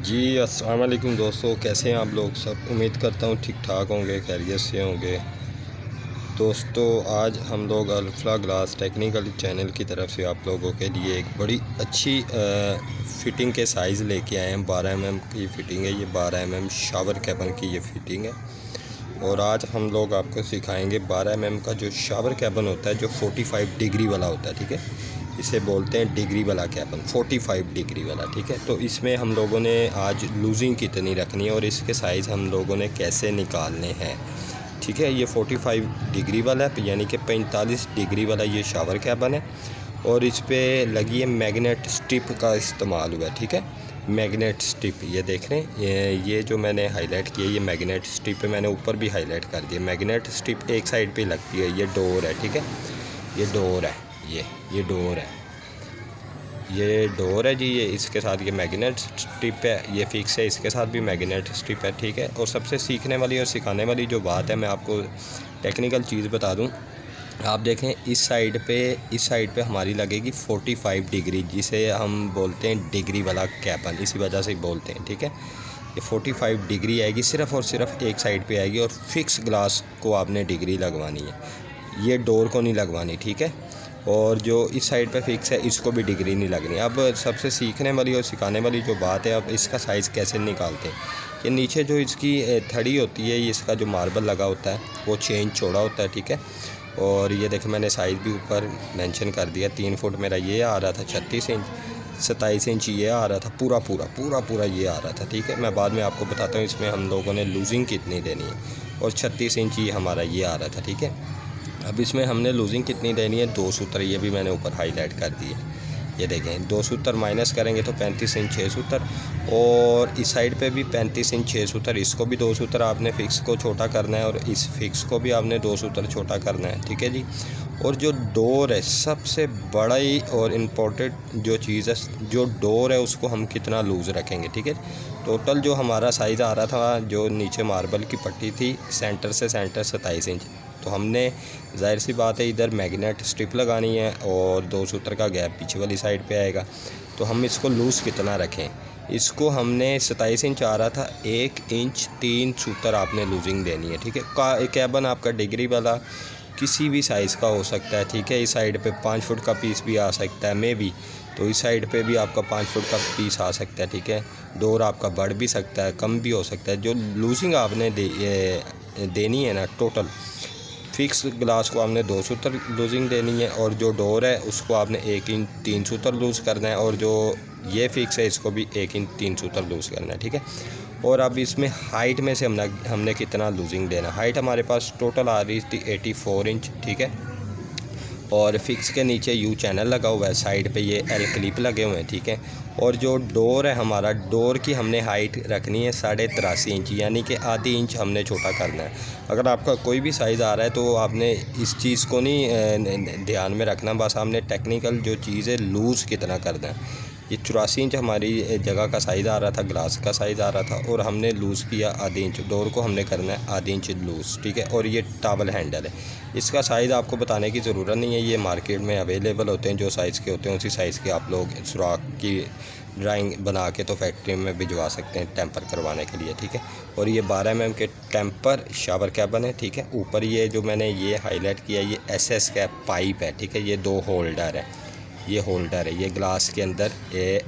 जी अस्सलाम वालेकुम दोस्तों, कैसे हैं आप लोग सब। उम्मीद करता हूँ ठीक ठाक होंगे, खैरियत से होंगे। दोस्तों आज हम लोग अल्फ्ला ग्लास टेक्निकल चैनल की तरफ से आप लोगों के लिए एक बड़ी अच्छी फ़िटिंग के साइज़ लेके आए हैं। 12 mm की फ़िटिंग है, ये 12 mm शावर कैबिन की ये फ़िटिंग है। और आज हम लोग आपको सिखाएंगे 12 mm का जो शावर कैबिन होता है, जो 45 डिग्री वाला होता है। ठीक है, इसे बोलते हैं डिग्री वाला कैबिन, 45 डिग्री वाला। ठीक है, तो इसमें हम लोगों ने आज लूजिंग कितनी रखनी है और इसके साइज़ हम लोगों ने कैसे निकालने हैं। ठीक है, ये 45 डिग्री वाला है, यानी कि 45 डिग्री वाला ये शावर कैबिन है। और इस पर लगी है मैग्नेट स्ट्रिप का इस्तेमाल हुआ है। ठीक है, मैग्नेट स्ट्रिप ये देख रहे हैं, ये जो मैंने हाईलाइट किया, ये मैग्नेट स्ट्रिप मैंने ऊपर भी हाईलाइट कर दिया। मैग्नेट स्ट्रिप एक साइड पे लगती है, ये डोर है। ठीक है, ये डोर है, ये डोर है, ये डोर है जी। ये इसके साथ ये मैग्नेट स्ट्रिप है, ये फिक्स है, इसके साथ भी मैग्नेट स्ट्रिप है। ठीक है, और सबसे सीखने वाली और सिखाने वाली जो बात है, मैं आपको टेक्निकल चीज़ बता दूं। आप देखें इस साइड पे हमारी लगेगी 45 डिग्री, जिसे हम बोलते हैं डिग्री वाला कैबिन, इसी वजह से बोलते हैं। ठीक है, ये 45 डिग्री आएगी, सिर्फ़ और सिर्फ एक साइड पे आएगी। और फिक्स ग्लास को आपने डिग्री लगवानी है, ये डोर को नहीं लगवानी। ठीक है, और जो इस साइड पे फिक्स है, इसको भी डिग्री नहीं लगनी। अब सबसे सीखने वाली और सिखाने वाली जो बात है, अब इसका साइज़ कैसे निकालते हैं। ये नीचे जो इसकी थड़ी होती है, इसका जो मार्बल लगा होता है, वो चेन चौड़ा होता है। ठीक है, और ये देखें मैंने साइज़ भी ऊपर मेंशन कर दिया। 3 फुट मेरा ये आ रहा था, 36 इंच, 27 इंच ये आ रहा था, पूरा ये आ रहा था। ठीक है, मैं बाद में आपको बताता हूँ इसमें हम लोगों ने लूजिंग कितनी देनी है। और 36 इंच ये हमारा ये आ रहा था। ठीक है, अब इसमें हमने लूजिंग कितनी देनी है, 2 सूत्र, ये भी मैंने ऊपर हाईलाइट कर दिए। ये देखें 2 सूत्र माइनस करेंगे तो 35 इंच 6 सूत्र, और इस साइड पे भी 35 इंच 6 सूत्र, इसको भी 2 सूत्र आपने फ़िक्स को छोटा करना है, और इस फिक्स को भी आपने 2 सूत्र छोटा करना है। ठीक है जी, और जो डोर है, सबसे बड़ा ही और इम्पोर्टेंट जो चीज़ है, जो डोर है उसको हम कितना लूज़ रखेंगे। ठीक है, टोटल जो हमारा साइज़ आ रहा था, जो नीचे मार्बल की पट्टी थी, सेंटर से सेंटर 27 इंच, तो हमने ज़ाहिर सी बात है इधर मैग्नेट स्ट्रिप लगानी है और 2 सूत्र का गैप पीछे वाली साइड पे आएगा। तो हम इसको लूज़ कितना रखें, इसको हमने 27 इंच आ रहा था, 1 इंच 3 सूत्र आपने लूजिंग देनी है। ठीक है, कैबिन आपका डिग्री वाला किसी भी साइज़ का हो सकता है। ठीक है, इस साइड पे 5 फुट का पीस भी आ सकता है मे बी, तो इस साइड पे भी आपका 5 फुट का पीस आ सकता है। ठीक है, डोर आपका बढ़ भी सकता है, कम भी हो सकता है। जो लूजिंग आपने देनी है ना, टोटल फिक्स ग्लास को आपने 2 सूत्र लूजिंग देनी है, और जो डोर है उसको आपने 1 इंच 3 सूत्र लूज़ करना है, और जो ये फिक्स है इसको भी 1 इंच 3 सूत्र लूज़ करना है। ठीक है, और अब इसमें हाइट में से हमने कितना लूजिंग देना। हाइट हमारे पास टोटल आ रही थी 84 इंच। ठीक है, और फिक्स के नीचे यू चैनल लगा हुआ है, साइड पे ये एल क्लिप लगे हुए हैं। ठीक है, और जो डोर है हमारा, डोर की हमने हाइट रखनी है 83.5 इंच, यानी कि आधी इंच हमने छोटा करना है। अगर आपका कोई भी साइज़ आ रहा है तो आपने इस चीज़ को नहीं ध्यान में रखना, बस आपने टेक्निकल जो चीज़ है लूज़ कितना करना है। ये 84 इंच हमारी जगह का साइज़ आ रहा था, ग्लास का साइज़ आ रहा था, और हमने लूज़ किया आधी इंच। डोर को हमने करना है आधी इंच लूज़। ठीक है, और ये टावल हैंडल है, इसका साइज़ आपको बताने की ज़रूरत नहीं है, ये मार्केट में अवेलेबल होते हैं। जो साइज़ के होते हैं उसी साइज़ के आप लोग सुराख की ड्राइंग बना के तो फैक्ट्री में भिजवा सकते हैं टेम्पर करवाने के लिए। ठीक है, और ये 12 mm के टेम्पर शावर कैबिन है। ठीक है, ऊपर ये जो मैंने ये हाईलाइट किया, ये SS का पाइप है। ठीक है, ये 2 होल्डर है, ये होल्डर है, ये ग्लास के अंदर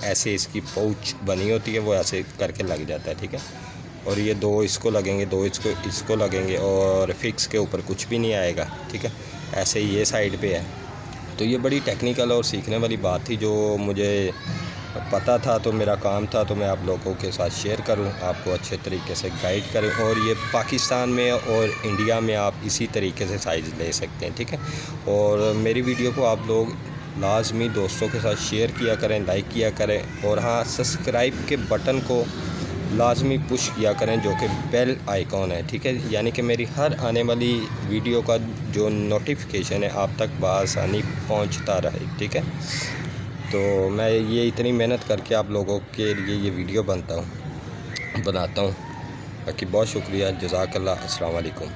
ऐसे इसकी पाउच बनी होती है, वो ऐसे करके लग जाता है। ठीक है, और ये 2 इसको लगेंगे, 2 इसको लगेंगे, और फिक्स के ऊपर कुछ भी नहीं आएगा। ठीक है, ऐसे ये साइड पे है। तो ये बड़ी टेक्निकल और सीखने वाली बात थी, जो मुझे पता था, तो मेरा काम था तो मैं आप लोगों के साथ शेयर करूं, आपको अच्छे तरीके से गाइड करें। और ये पाकिस्तान में और इंडिया में आप इसी तरीके से साइज़ ले सकते हैं। ठीक है, और मेरी वीडियो को आप लोग लाजमी दोस्तों के साथ शेयर किया करें, लाइक किया करें, और हाँ, सब्सक्राइब के बटन को लाजमी पुश किया करें, जो कि बेल आइकॉन है। ठीक है, यानी कि मेरी हर आने वाली वीडियो का जो नोटिफिकेशन है आप तक बआसानी पहुंचता रहे। ठीक है, तो मैं ये इतनी मेहनत करके आप लोगों के लिए ये वीडियो बनाता हूँ। बाकी बहुत शुक्रिया, जज़ाकल्लाह, अस्सलाम वालेकुम।